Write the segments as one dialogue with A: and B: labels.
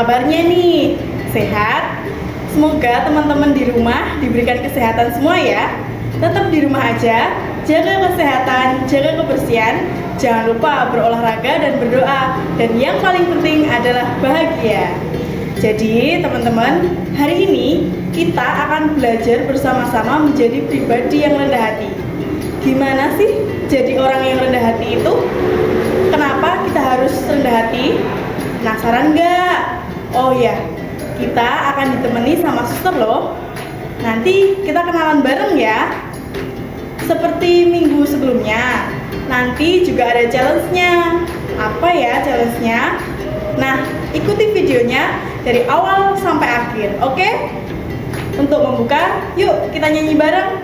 A: kabarnya nih? Sehat? Semoga teman-teman di rumah diberikan kesehatan semua ya. Tetap di rumah aja, jaga kesehatan, jaga kebersihan, jangan lupa berolahraga dan berdoa. Dan yang paling penting adalah bahagia. Jadi teman-teman, hari ini kita akan belajar bersama-sama menjadi pribadi yang rendah hati. Gimana sih jadi orang yang rendah hati itu? Kenapa kita harus rendah hati? Penasaran nggak? Oh ya, kita akan ditemani sama suster loh. Nanti kita kenalan bareng ya. Seperti minggu sebelumnya, nanti juga ada challenge-nya. Apa ya challenge-nya? Nah, ikuti videonya dari awal sampai akhir, oke? Untuk membuka, yuk kita nyanyi bareng.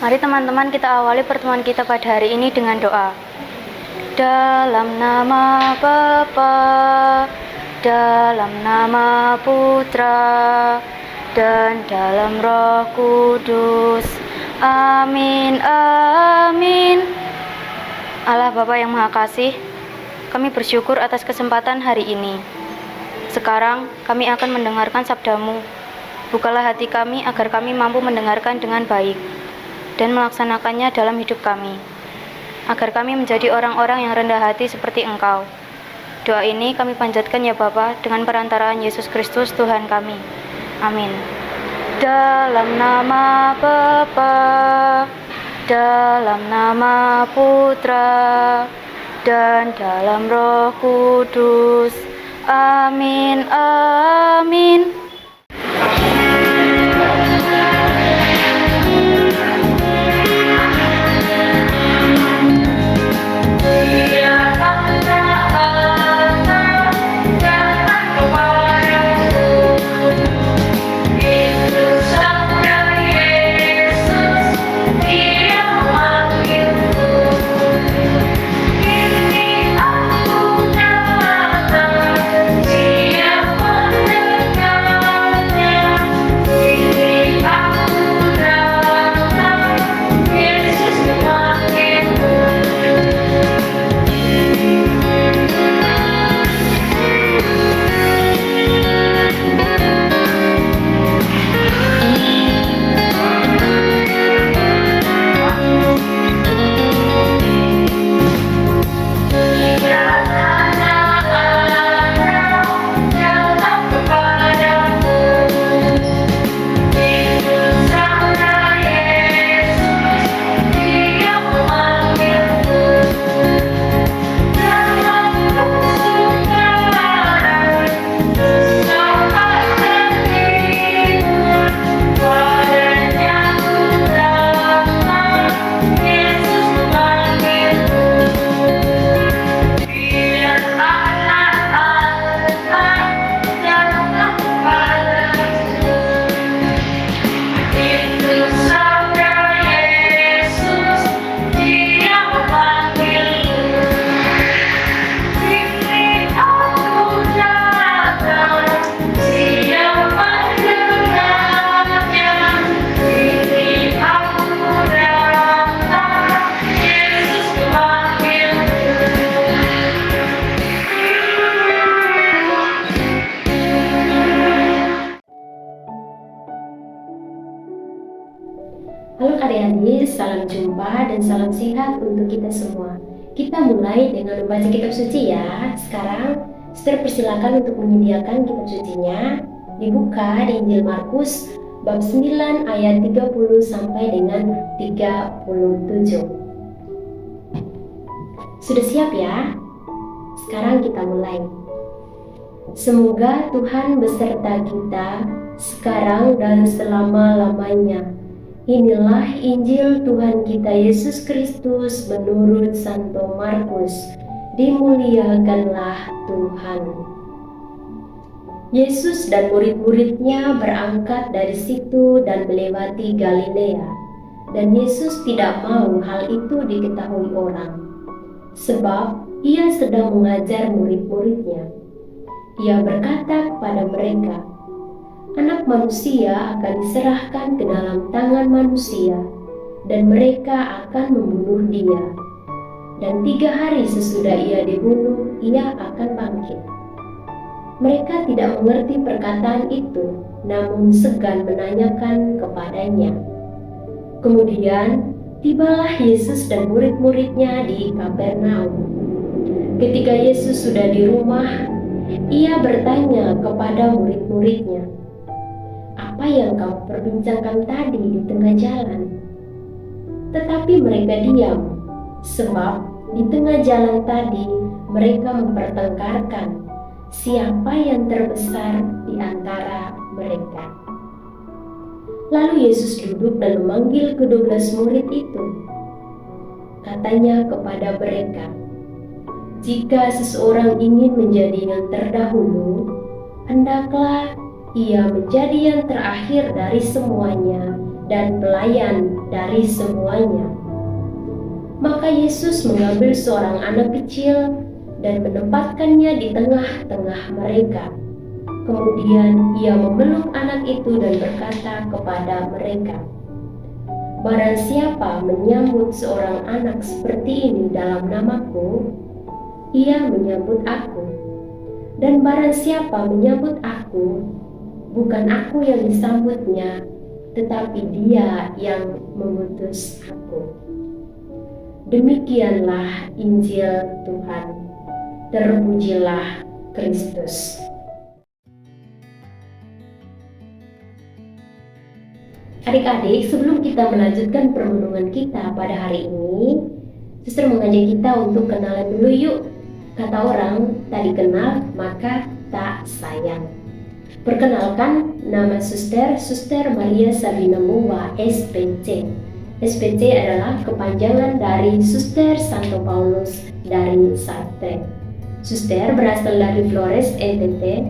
B: Mari teman-teman kita awali pertemuan kita pada hari ini dengan doa. Dalam nama Bapa, dalam nama Putra, dan dalam Roh Kudus. Amin, amin. Allah Bapa yang Maha Kasih, kami bersyukur atas kesempatan hari ini. Sekarang kami akan mendengarkan sabda-Mu. Bukalah hati kami agar kami mampu mendengarkan dengan baik dan melaksanakannya dalam hidup kami, agar kami menjadi orang-orang yang rendah hati seperti Engkau. Doa ini kami panjatkan ya Bapa dengan perantaraan Yesus Kristus Tuhan kami. Amin. Dalam nama Bapa, dalam nama Putra, dan dalam Roh Kudus. Amin, amin.
C: Yesus, Dia adik-adik, salam jumpa dan salam sehat untuk kita semua. Kita mulai dengan membaca kitab suci ya. Sekarang, Sister persilakan untuk menyediakan kitab sucinya. Dibuka di Injil Markus bab 9 ayat 30 sampai dengan 37. Sudah siap ya? Sekarang kita mulai. Semoga Tuhan beserta kita sekarang dan selama-lamanya. Inilah Injil Tuhan kita Yesus Kristus menurut Santo Markus. Dimuliakanlah Tuhan. Yesus dan murid-muridnya berangkat dari situ dan melewati Galilea. Dan Yesus tidak mau hal itu diketahui orang, sebab ia sedang mengajar murid-muridnya. Ia berkata kepada mereka, Anak manusia akan diserahkan ke dalam tangan manusia, dan mereka akan membunuh dia. Dan 3 hari sesudah ia dibunuh, ia akan bangkit. Mereka tidak mengerti perkataan itu, namun segan menanyakan kepadanya. Kemudian, tibalah Yesus dan murid-muridnya di Kapernaum. Ketika Yesus sudah di rumah, ia bertanya kepada murid-muridnya, apa yang kamu perbincangkan tadi di tengah jalan? Tetapi mereka diam, sebab di tengah jalan tadi mereka mempertengkarkan siapa yang terbesar di antara mereka. Lalu Yesus duduk dan memanggil ke-12 murid itu. Katanya kepada mereka, jika seseorang ingin menjadi yang terdahulu, hendaklah ia menjadi yang terakhir dari semuanya dan pelayan dari semuanya. Maka Yesus mengambil seorang anak kecil dan menempatkannya di tengah-tengah mereka. Kemudian ia memeluk anak itu dan berkata kepada mereka, Barang siapa menyambut seorang anak seperti ini dalam namaku, ia menyambut aku. Dan barang siapa menyambut aku, bukan aku yang disambutnya, tetapi dia yang mengutus aku. Demikianlah Injil Tuhan. Terpujilah Kristus. Adik-adik, sebelum kita melanjutkan perenungan kita pada hari ini, Suster mengajak kita untuk kenalan dulu yuk. Kata orang, tak dikenal maka tak sayang. Perkenalkan, nama Suster Maria Sabina Muwa, SPC. SPC adalah kepanjangan dari Suster Santo Paulus dari Sartre. Suster berasal dari Flores, NTT.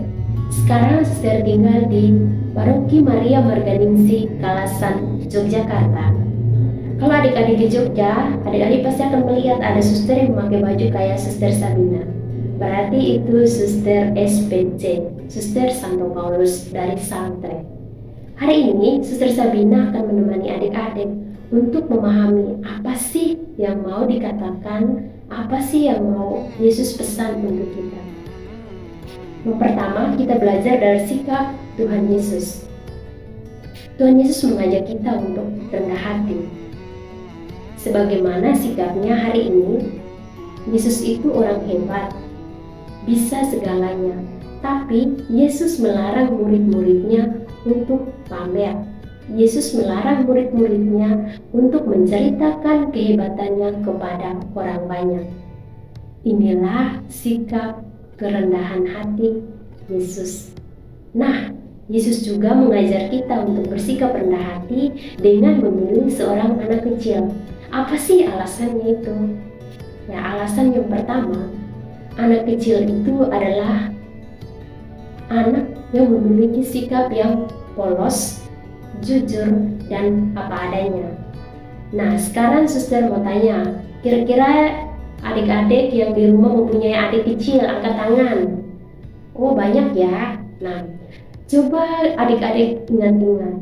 C: Sekarang Suster tinggal di Paroki Maria Marganingsi, Kalasan, Yogyakarta. Kalau adik-adik di Jogja, adik-adik pasti akan melihat ada suster yang memakai baju kayak Suster Sabina. Berarti itu Suster SPC, Suster Santo Paulus dari Sartre. Hari ini Suster Sabina akan menemani adik-adik untuk memahami apa sih yang mau dikatakan, apa sih yang mau Yesus pesan untuk kita. Yang pertama, kita belajar dari sikap Tuhan Yesus. Tuhan Yesus mengajak kita untuk rendah hati. Sebagaimana sikapnya hari ini, Yesus itu orang hebat, bisa segalanya. Tapi Yesus melarang murid-muridnya untuk pamer. Yesus melarang murid-muridnya untuk menceritakan kehebatannya kepada orang banyak. Inilah sikap kerendahan hati Yesus. Nah, Yesus juga mengajar kita untuk bersikap rendah hati dengan memilih seorang anak kecil. Apa sih alasannya itu? Ya, alasan yang pertama, anak kecil itu adalah anak yang memiliki sikap yang polos, jujur, dan apa adanya. Nah, sekarang Suster mau tanya, kira-kira adik-adik yang di rumah mempunyai adik kecil, angkat tangan. Oh, banyak ya. Nah, coba adik-adik ingat-ingat.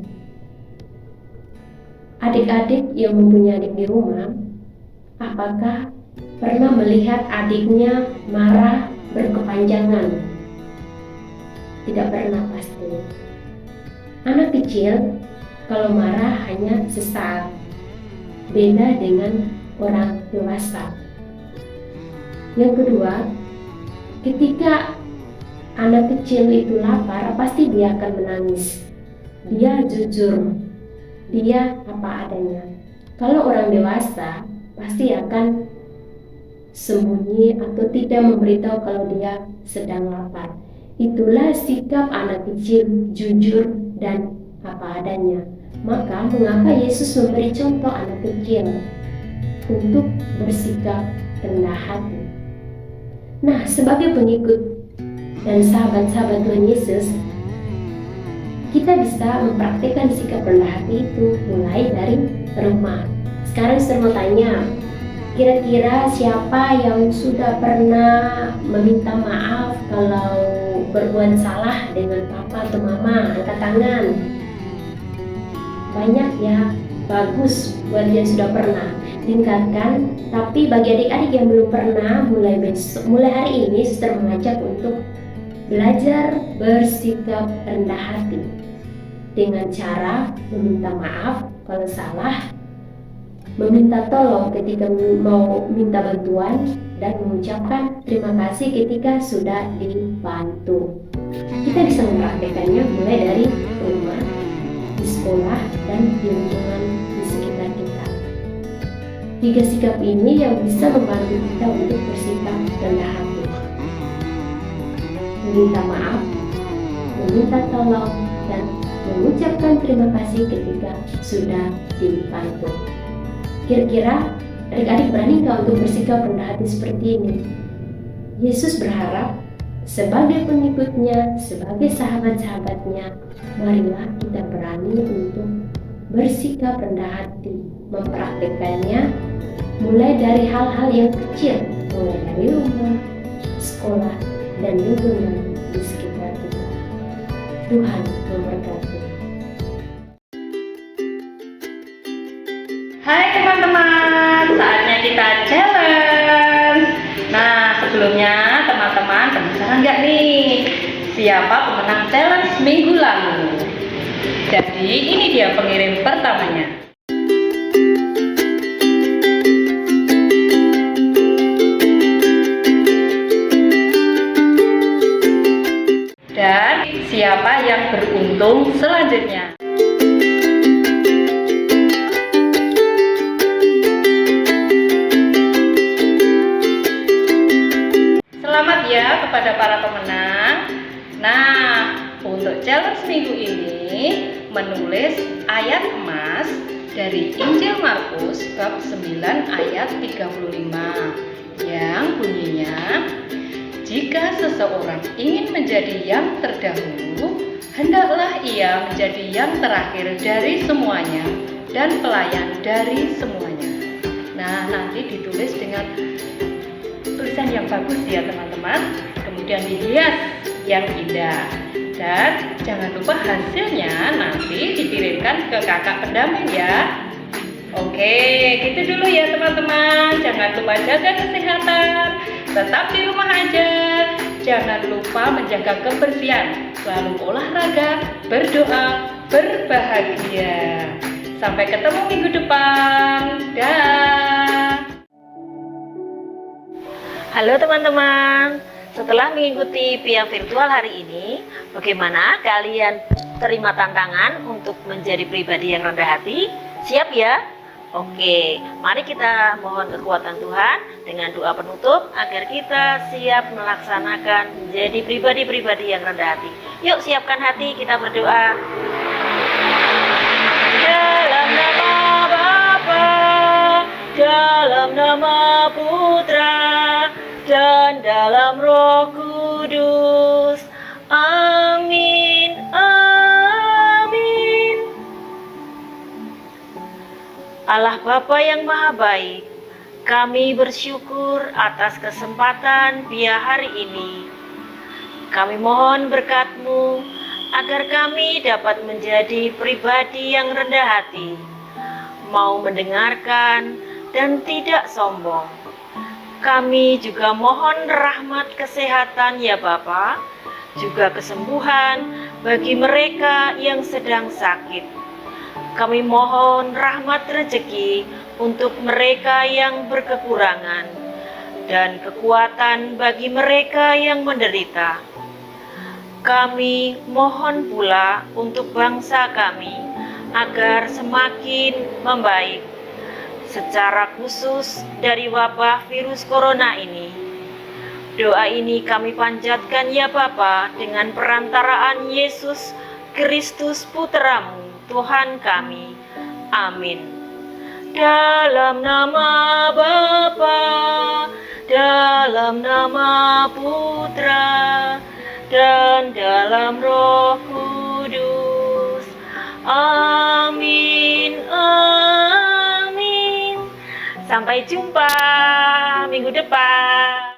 C: Adik-adik yang mempunyai adik di rumah, apakah pernah melihat adiknya marah berkepanjangan? Tidak pernah pasti. Anak kecil kalau marah hanya sesaat, beda dengan orang dewasa. Yang kedua, ketika anak kecil itu lapar, pasti dia akan menangis. Dia jujur, dia apa adanya. Kalau orang dewasa, pasti akan sembunyi atau tidak memberitahu kalau dia sedang lapar. Itulah sikap anak kecil, jujur dan apa adanya. Maka mengapa Yesus memberi contoh anak kecil untuk bersikap rendah hati? Nah, sebagai pengikut dan sahabat-sahabat Tuhan Yesus, kita bisa mempraktikkan sikap rendah hati itu mulai dari rumah. Sekarang saya mau tanya, kira-kira siapa yang sudah pernah meminta maaf kalau berbuat salah dengan papa atau mama? Angkat tangan. Banyak ya, bagus buat yang sudah pernah. Tingkatkan. Tapi bagi adik-adik yang belum pernah, mulai hari ini suster mengajak untuk belajar bersikap rendah hati dengan cara meminta maaf kalau salah, meminta tolong ketika mau minta bantuan, dan mengucapkan terima kasih ketika sudah dibantu. Kita bisa mempraktekannya mulai dari rumah, di sekolah, dan di lingkungan di sekitar kita. 3 sikap ini yang bisa membantu kita untuk bersikap rendah hati. Meminta maaf, meminta tolong, dan mengucapkan terima kasih ketika sudah dibantu. Kira-kira adik-adik berani nggak untuk bersikap rendah hati seperti ini? Yesus berharap sebagai pengikutnya, sebagai sahabat-sahabatnya, marilah kita berani untuk bersikap rendah hati, mempraktikkannya mulai dari hal-hal yang kecil, mulai dari rumah, sekolah, dan lingkungan di sekitar kita. Tuhan memberkati.
D: Hai teman-teman, saatnya kita challenge. Nah, sebelumnya teman-teman penasaran nggak nih siapa pemenang challenge minggu lalu? Jadi ini dia pengirim pertamanya. Dan siapa yang beruntung selanjutnya? Selamat ya kepada para pemenang. Nah, untuk challenge minggu ini menulis ayat emas dari Injil Markus bab 9 ayat 35 yang bunyinya, jika seseorang ingin menjadi yang terdahulu, hendaklah ia menjadi yang terakhir dari semuanya dan pelayan dari semuanya. Nah, nanti ditulis dengan tulisan yang bagus ya teman-teman, kemudian dihias yang indah, dan jangan lupa hasilnya nanti dikirimkan ke kakak pendamping ya. Oke, gitu dulu ya teman-teman. Jangan lupa jaga kesehatan, tetap di rumah aja, jangan lupa menjaga kebersihan, selalu olahraga, berdoa, berbahagia. Sampai ketemu minggu depan. Dah.
E: Halo teman-teman, setelah mengikuti via virtual hari ini, bagaimana kalian terima tantangan untuk menjadi pribadi yang rendah hati? Siap ya? Oke, mari kita mohon kekuatan Tuhan dengan doa penutup agar kita siap melaksanakan menjadi pribadi-pribadi yang rendah hati. Yuk siapkan hati, kita berdoa. Dalam nama Bapa, dalam nama Putra, dan dalam Roh Kudus. Amin, amin. Allah Bapa yang Maha Baik, kami bersyukur atas kesempatan via hari ini. Kami mohon berkat-Mu agar kami dapat menjadi pribadi yang rendah hati, mau mendengarkan dan tidak sombong. Kami juga mohon rahmat kesehatan ya Bapa, juga kesembuhan bagi mereka yang sedang sakit. Kami mohon rahmat rezeki untuk mereka yang berkekurangan, dan kekuatan bagi mereka yang menderita. Kami mohon pula untuk bangsa kami, agar semakin membaik, secara khusus dari wabah virus corona ini. Doa ini kami panjatkan ya Bapa, dengan perantaraan Yesus Kristus Putramu, Tuhan kami. Amin. Dalam nama Bapa, dalam nama Putra, dan dalam Roh Kudus. Amin, amin. Sampai jumpa minggu depan.